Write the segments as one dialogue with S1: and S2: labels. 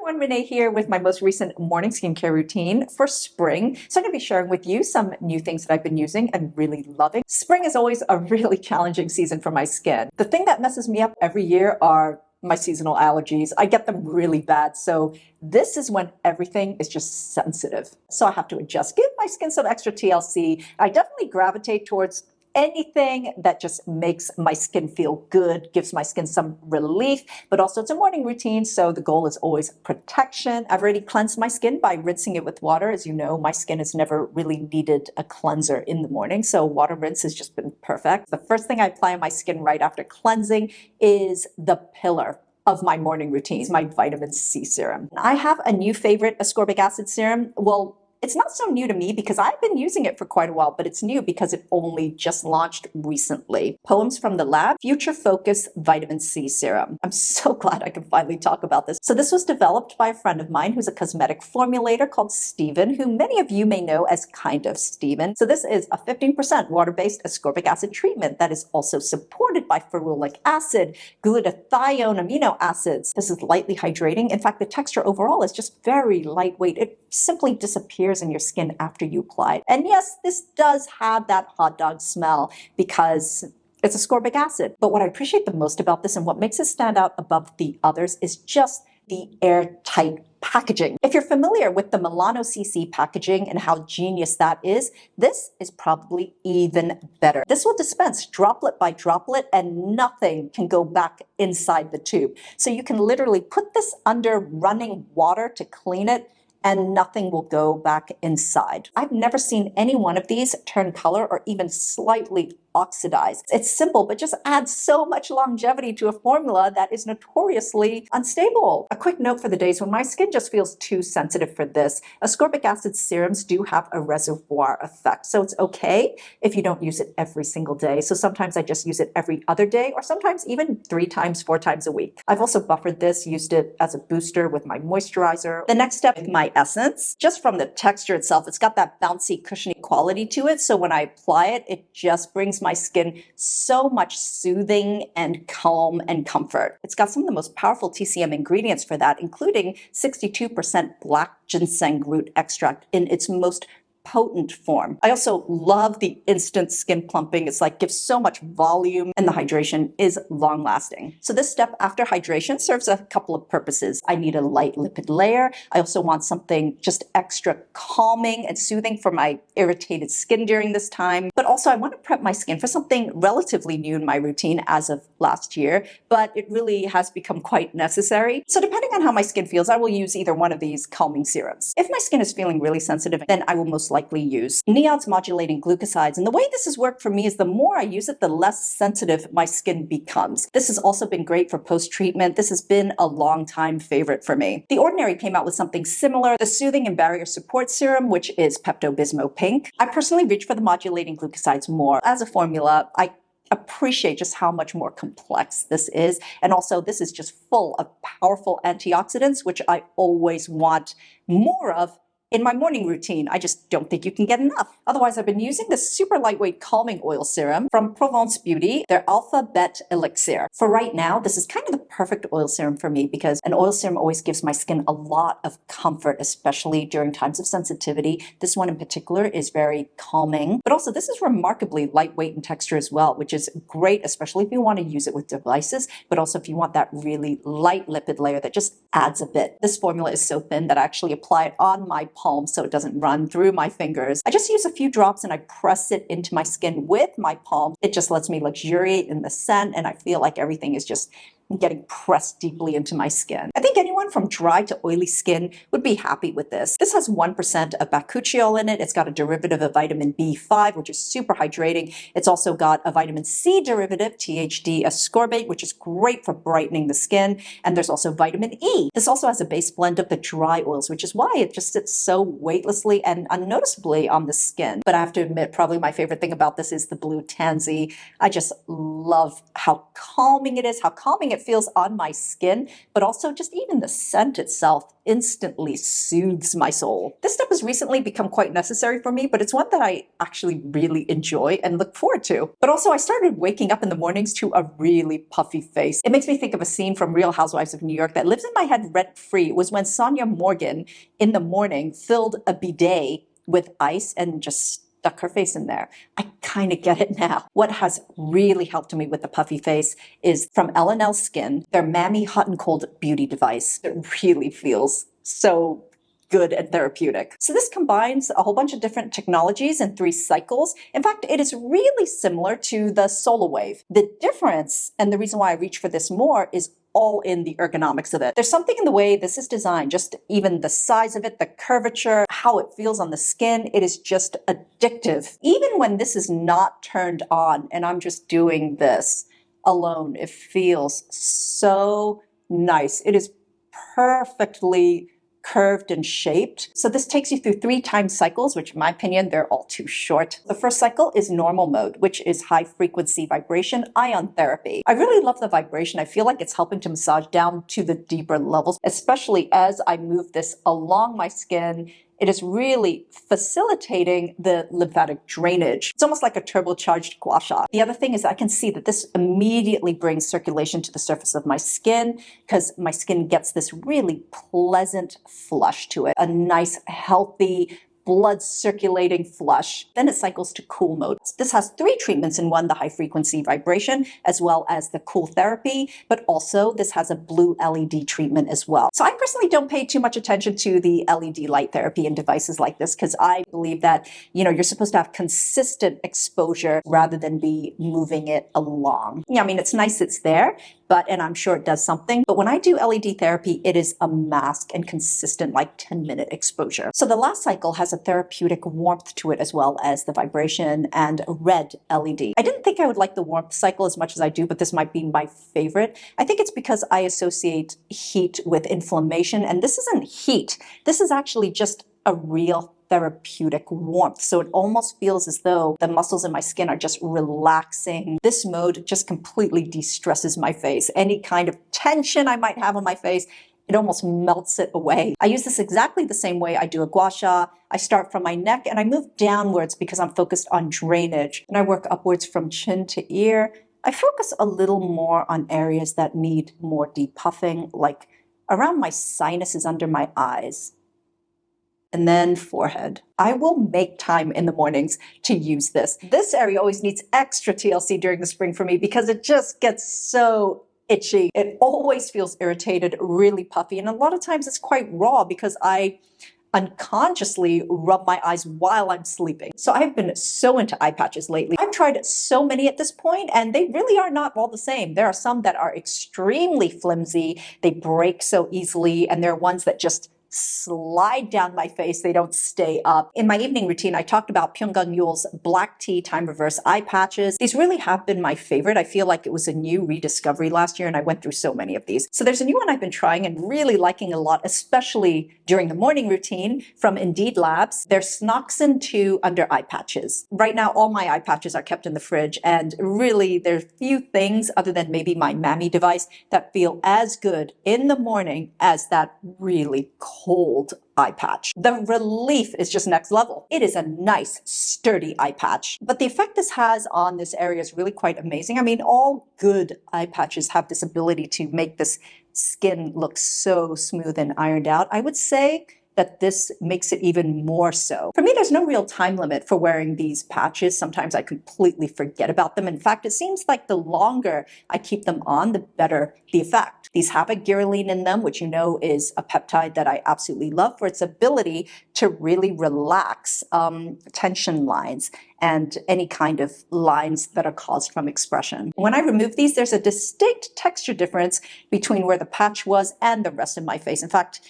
S1: everyone, Renee here with my most recent morning skincare routine for spring. So I'm going to be sharing with you some new things that I've been using and really loving. Spring is always a really challenging season for my skin. The thing that messes me up every year are my seasonal allergies. I get them really bad. So this is when everything is just sensitive. So I have to adjust, give my skin some extra TLC. I definitely gravitate towards anything that just makes my skin feel good, gives my skin some relief, but also it's a morning routine, so the goal is always protection. I've already cleansed my skin by rinsing it with water. As you know, my skin has never really needed a cleanser in the morning, so water rinse has just been perfect. The first thing I apply on my skin right after cleansing is the pillar of my morning routine, my vitamin C serum. I have a new favorite ascorbic acid serum. Well, it's not so new to me because I've been using it for quite a while, but it's new because it only just launched recently. Poems from the Lab, Future Focus Vitamin C Serum. I'm so glad I can finally talk about this. So this was developed by a friend of mine who's a cosmetic formulator called Steven, who many of you may know as Kind of Steven. So this is a 15% water-based ascorbic acid treatment that is also supported by ferulic acid, glutathione amino acids. This is lightly hydrating. In fact, the texture overall is just very lightweight. It simply disappears in your skin after you apply it. And yes, this does have that hot dog smell because it's ascorbic acid. But what I appreciate the most about this and what makes it stand out above the others is just the airtight packaging. If you're familiar with the Milano CC packaging and how genius that is, this is probably even better. This will dispense droplet by droplet and nothing can go back inside the tube. So you can literally put this under running water to clean it and nothing will go back inside. I've never seen any one of these turn color or even slightly oxidize. It's simple, but just adds so much longevity to a formula that is notoriously unstable. A quick note for the days when my skin just feels too sensitive for this. Ascorbic acid serums do have a reservoir effect, so it's okay if you don't use it every single day. So sometimes I just use it every other day, or sometimes even 3 times, 4 times a week. I've also buffered this, used it as a booster with my moisturizer. The next step is my essence. Just from the texture itself, it's got that bouncy, cushiony quality to it, so when I apply it, it just brings my skin so much soothing and calm and comfort. It's got some of the most powerful TCM ingredients for that, including 62% black ginseng root extract in its most potent form. I also love the instant skin plumping. It's like gives so much volume and the hydration is long lasting. So this step after hydration serves a couple of purposes. I need a light lipid layer. I also want something just extra calming and soothing for my irritated skin during this time. But also I want to prep my skin for something relatively new in my routine as of last year, but it really has become quite necessary. So depending on how my skin feels, I will use either one of these calming serums. If my skin is feeling really sensitive, then I will most likely use NIOD's modulating glucosides. And the way this has worked for me is the more I use it, the less sensitive my skin becomes. This has also been great for post-treatment. This has been a long time favorite for me. The Ordinary came out with something similar, the Soothing and Barrier Support Serum, which is Pepto-Bismol Pink. I personally reach for the modulating glucosides more. As a formula, I appreciate just how much more complex this is. And also this is just full of powerful antioxidants, which I always want more of in my morning routine. I just don't think you can get enough. Otherwise, I've been using this super lightweight calming oil serum from Provence Beauty, their Alpha Bet Elixir. For right now, this is kind of the perfect oil serum for me because an oil serum always gives my skin a lot of comfort, especially during times of sensitivity. This one in particular is very calming, but also this is remarkably lightweight in texture as well, which is great, especially if you want to use it with devices, but also if you want that really light lipid layer that just adds a bit. This formula is so thin that I actually apply it on my palm so it doesn't run through my fingers. I just use a few drops and I press it into my skin with my palm. It just lets me luxuriate in the scent and I feel like everything is just getting pressed deeply into my skin. I think anyone from dry to oily skin would be happy with this. This has 1% of bakuchiol in it. It's got a derivative of vitamin B5, which is super hydrating. It's also got a vitamin C derivative, THD ascorbate, which is great for brightening the skin. And there's also vitamin E. This also has a base blend of the dry oils, which is why it just sits so weightlessly and unnoticeably on the skin. But I have to admit, probably my favorite thing about this is the blue tansy. I just love how calming it is, how calming it feels on my skin, but also just even the scent itself instantly soothes my soul. This step has recently become quite necessary for me, but it's one that I actually really enjoy and look forward to. But also I started waking up in the mornings to a really puffy face. It makes me think of a scene from Real Housewives of New York that lives in my head rent-free. It was when Sonia Morgan in the morning filled a bidet with ice and just stuck her face in there. I kind of get it now. What has really helped me with the puffy face is from L&L Skin, their Mami Hot and Cold Beauty Device. It really feels so good and therapeutic. So this combines a whole bunch of different technologies in 3 cycles. In fact, it is really similar to the Solar Wave. The difference, and the reason why I reach for this more, is all in the ergonomics of it. There's something in the way this is designed, just even the size of it, the curvature, how it feels on the skin, it is just addictive. Even when this is not turned on and I'm just doing this alone, it feels so nice. It is perfectly curved and shaped. So this takes you through 3 time cycles, which in my opinion, they're all too short. The first cycle is normal mode, which is high frequency vibration ion therapy. I really love the vibration. I feel like it's helping to massage down to the deeper levels, especially as I move this along my skin. It is really facilitating the lymphatic drainage. It's almost like a turbocharged gua sha. The other thing is I can see that this immediately brings circulation to the surface of my skin because my skin gets this really pleasant flush to it. A nice, healthy, blood circulating flush. Then it cycles to cool mode. This has 3 treatments in one, the high frequency vibration, as well as the cool therapy, but also this has a blue LED treatment as well. So I personally don't pay too much attention to the LED light therapy in devices like this because I believe that, you're supposed to have consistent exposure rather than be moving it along. Yeah, I mean, it's nice it's there, and I'm sure it does something. But when I do LED therapy, it is a mask and consistent, like 10-minute exposure. So the last cycle has a therapeutic warmth to it as well as the vibration and a red LED. I didn't think I would like the warmth cycle as much as I do, but this might be my favorite. I think it's because I associate heat with inflammation, and this isn't heat. This is actually just a real therapeutic warmth. So it almost feels as though the muscles in my skin are just relaxing. This mode just completely de-stresses my face. Any kind of tension I might have on my face, it almost melts it away. I use this exactly the same way I do a gua sha. I start from my neck and I move downwards because I'm focused on drainage. And I work upwards from chin to ear. I focus a little more on areas that need more depuffing, like around my sinuses under my eyes. And then forehead. I will make time in the mornings to use this. This area always needs extra TLC during the spring for me because it just gets so itchy. It always feels irritated, really puffy, and a lot of times it's quite raw because I unconsciously rub my eyes while I'm sleeping. So I've been so into eye patches lately. I've tried so many at this point, and they really are not all the same. There are some that are extremely flimsy, they break so easily, and there are ones that just slide down my face. They don't stay up. In my evening routine, I talked about Pyunkang black tea time reverse eye patches. These really have been my favorite. I feel like it was a new rediscovery last year and I went through so many of these. So there's a new one I've been trying and really liking a lot, especially during the morning routine from Indeed Labs. They're Snoxin 2 under eye patches. Right now, all my eye patches are kept in the fridge and really there's few things other than maybe my Mami device that feel as good in the morning as that really cold eye patch. The relief is just next level. It is a nice, sturdy eye patch. But the effect this has on this area is really quite amazing. I mean, all good eye patches have this ability to make this skin look so smooth and ironed out. I would say that this makes it even more so. For me, there's no real time limit for wearing these patches. Sometimes I completely forget about them. In fact, it seems like the longer I keep them on, the better the effect. These have a ghirelin in them, which you know is a peptide that I absolutely love for its ability to really relax tension lines and any kind of lines that are caused from expression. When I remove these, there's a distinct texture difference between where the patch was and the rest of my face. In fact,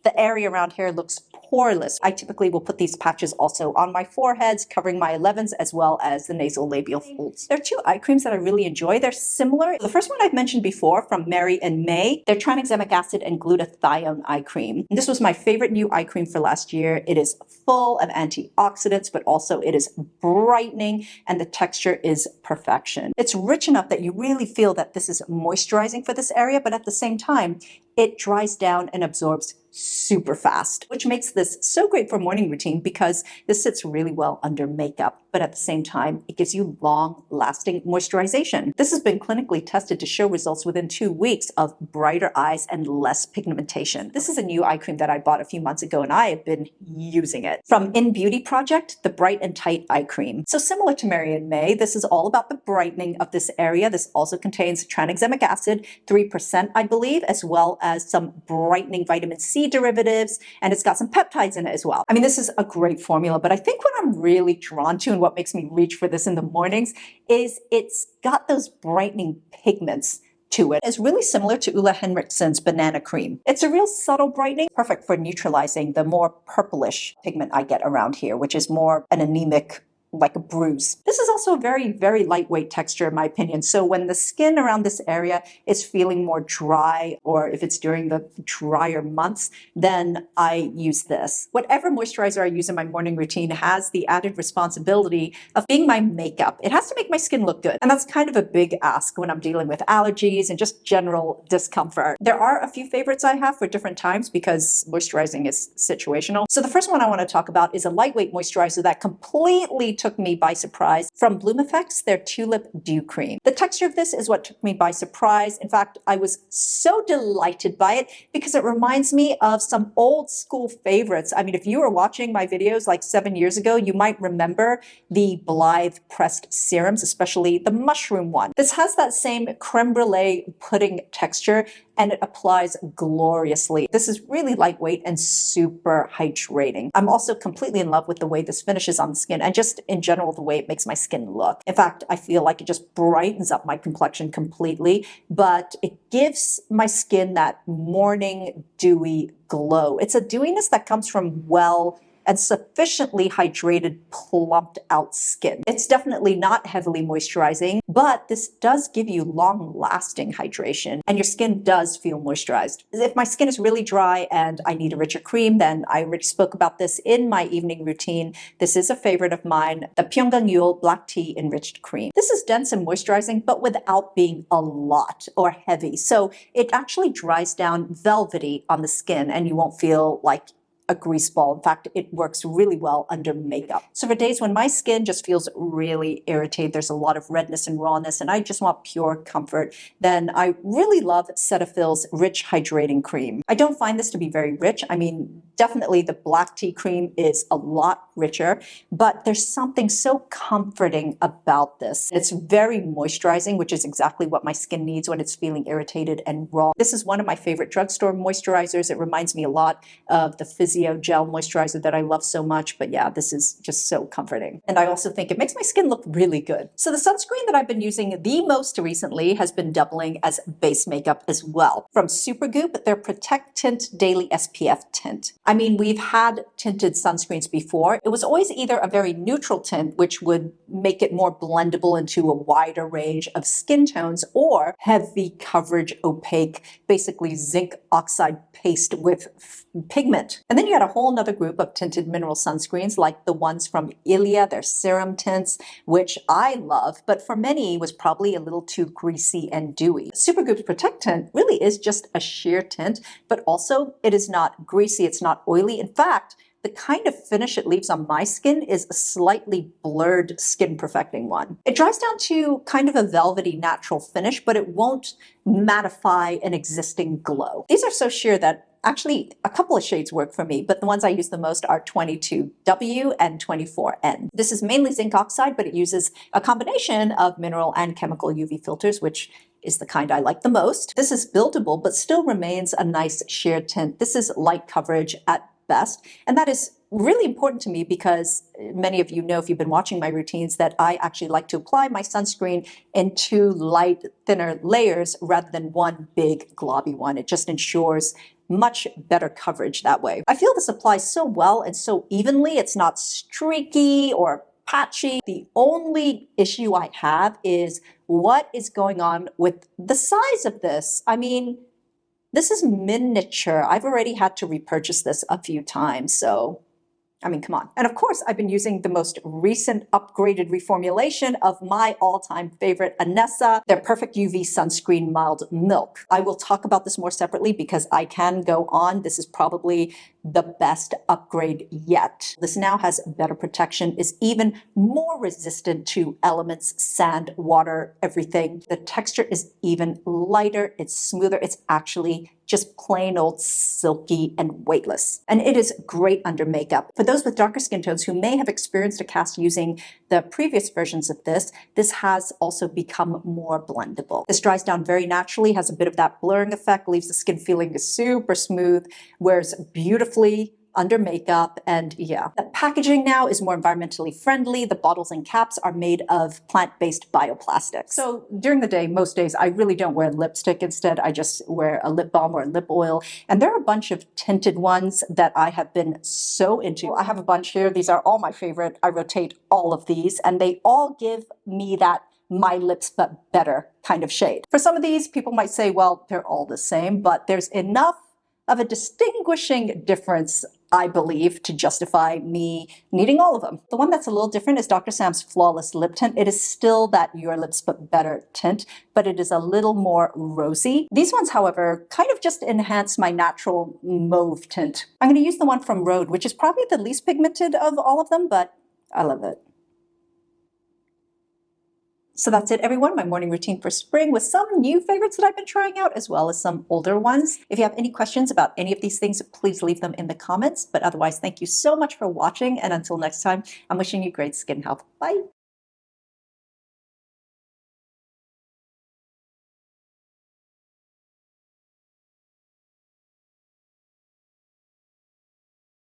S1: the area around here looks poreless. I typically will put these patches also on my foreheads, covering my 11s as well as the nasal labial folds. There are two eye creams that I really enjoy. They're similar. The first one I've mentioned before from Mary and May. They're tranexamic acid and glutathione eye cream. And this was my favorite new eye cream for last year. It is full of antioxidants, but also it is brightening and the texture is perfection. It's rich enough that you really feel that this is moisturizing for this area, but at the same time, it dries down and absorbs super fast, which makes this so great for morning routine because this sits really well under makeup, but at the same time, it gives you long-lasting moisturization. This has been clinically tested to show results within 2 weeks of brighter eyes and less pigmentation. This is a new eye cream that I bought a few months ago and I have been using it. From In Beauty Project, the Bright and Tight Eye Cream. So similar to Mary and May, this is all about the brightening of this area. This also contains tranexamic acid, 3% I believe, as well as some brightening vitamin C derivatives, and it's got some peptides in it as well. I mean, this is a great formula, but I think what I'm really drawn to and what makes me reach for this in the mornings is it's got those brightening pigments to it. It's really similar to Ulla Henriksen's banana cream. It's a real subtle brightening, perfect for neutralizing the more purplish pigment I get around here, which is more an anemic, like a bruise. This is also a very, very lightweight texture in my opinion. So when the skin around this area is feeling more dry, or if it's during the drier months, then I use this. Whatever moisturizer I use in my morning routine has the added responsibility of being my makeup. It has to make my skin look good. And that's kind of a big ask when I'm dealing with allergies and just general discomfort. There are a few favorites I have for different times because moisturizing is situational. So the first one I want to talk about is a lightweight moisturizer that completely took me by surprise from Bloom Effects, their Tulip Dew Cream. The texture of this is what took me by surprise. In fact, I was so delighted by it because it reminds me of some old school favorites. I mean, if you were watching my videos like 7 years ago, you might remember the Blythe pressed serums, especially the mushroom one. This has that same creme brulee pudding texture and it applies gloriously. This is really lightweight and super hydrating. I'm also completely in love with the way this finishes on the skin and just in general the way it makes my skin look. In fact, I feel like it just brightens up my complexion completely, but it gives my skin that morning dewy glow. It's a dewiness that comes from well and sufficiently hydrated, plumped out skin. It's definitely not heavily moisturizing, but this does give you long-lasting hydration and your skin does feel moisturized. If my skin is really dry and I need a richer cream, then I already spoke about this in my evening routine. This is a favorite of mine, the Pyunkang Black Tea Enriched Cream. This is dense and moisturizing, but without being a lot or heavy. So it actually dries down velvety on the skin and you won't feel like a grease ball. In fact, it works really well under makeup. So for days when my skin just feels really irritated, there's a lot of redness and rawness, and I just want pure comfort, then I really love Cetaphil's Rich Hydrating Cream. I don't find this to be very rich. I mean, definitely the black tea cream is a lot richer, but there's something so comforting about this. It's very moisturizing, which is exactly what my skin needs when it's feeling irritated and raw. This is one of my favorite drugstore moisturizers. It reminds me a lot of the Physio Gel moisturizer that I love so much, but yeah, this is just so comforting. And I also think it makes my skin look really good. So the sunscreen that I've been using the most recently has been doubling as base makeup as well. From Supergoop, their Protect Tint Daily SPF Tint. I mean, we've had tinted sunscreens before. It was always either a very neutral tint, which would make it more blendable into a wider range of skin tones, or heavy coverage opaque, basically zinc oxide paste with pigment. And then you had a whole nother group of tinted mineral sunscreens like the ones from Ilia, their Serum tints, which I love, but for many was probably a little too greasy and dewy. Supergoop's Protect Tint really is just a sheer tint, but also it is not greasy, it's not oily. In fact, the kind of finish it leaves on my skin is a slightly blurred skin perfecting one. It dries down to kind of a velvety natural finish, but it won't mattify an existing glow. These are so sheer that actually a couple of shades work for me, but the ones I use the most are 22W and 24N. This is mainly zinc oxide, but it uses a combination of mineral and chemical UV filters, which is the kind I like the most. This is buildable, but still remains a nice sheer tint. This is light coverage at best, and that is really important to me because many of you know, if you've been watching my routines, that I actually like to apply my sunscreen in 2 light, thinner layers rather than one big globby one. It just ensures much better coverage that way. I feel this applies so well and so evenly. It's not streaky or patchy. The only issue I have is what is going on with the size of this. I mean, this is miniature. I've already had to repurchase this a few times, so I mean, come on. And of course, I've been using the most recent upgraded reformulation of my all-time favorite, Anessa, their Perfect UV Sunscreen Mild Milk. I will talk about this more separately because I can go on. This is probably the best upgrade yet. This now has better protection, is even more resistant to elements, sand, water, everything. The texture is even lighter, it's smoother, it's actually just plain old silky and weightless. And it is great under makeup. For those with darker skin tones who may have experienced a cast using the previous versions of this, this has also become more blendable. This dries down very naturally, has a bit of that blurring effect, leaves the skin feeling super smooth, wears beautifully under makeup, and yeah. The packaging now is more environmentally friendly. The bottles and caps are made of plant-based bioplastics. So during the day, most days, I really don't wear lipstick. Instead, I just wear a lip balm or a lip oil. And there are a bunch of tinted ones that I have been so into. I have a bunch here. These are all my favorite. I rotate all of these, and they all give me that my lips but better kind of shade. For some of these, people might say, well, they're all the same, but there's enough of a distinguishing difference, I believe, to justify me needing all of them. The one that's a little different is Dr. Sam's Flawless Lip Tint. It is still that Your Lips But Better tint, but it is a little more rosy. These ones, however, kind of just enhance my natural mauve tint. I'm going to use the one from Rhode, which is probably the least pigmented of all of them, but I love it. So that's it, everyone. My morning routine for spring with some new favorites that I've been trying out, as well as some older ones. If you have any questions about any of these things, please leave them in the comments. But otherwise, thank you so much for watching. And until next time, I'm wishing you great skin health. Bye.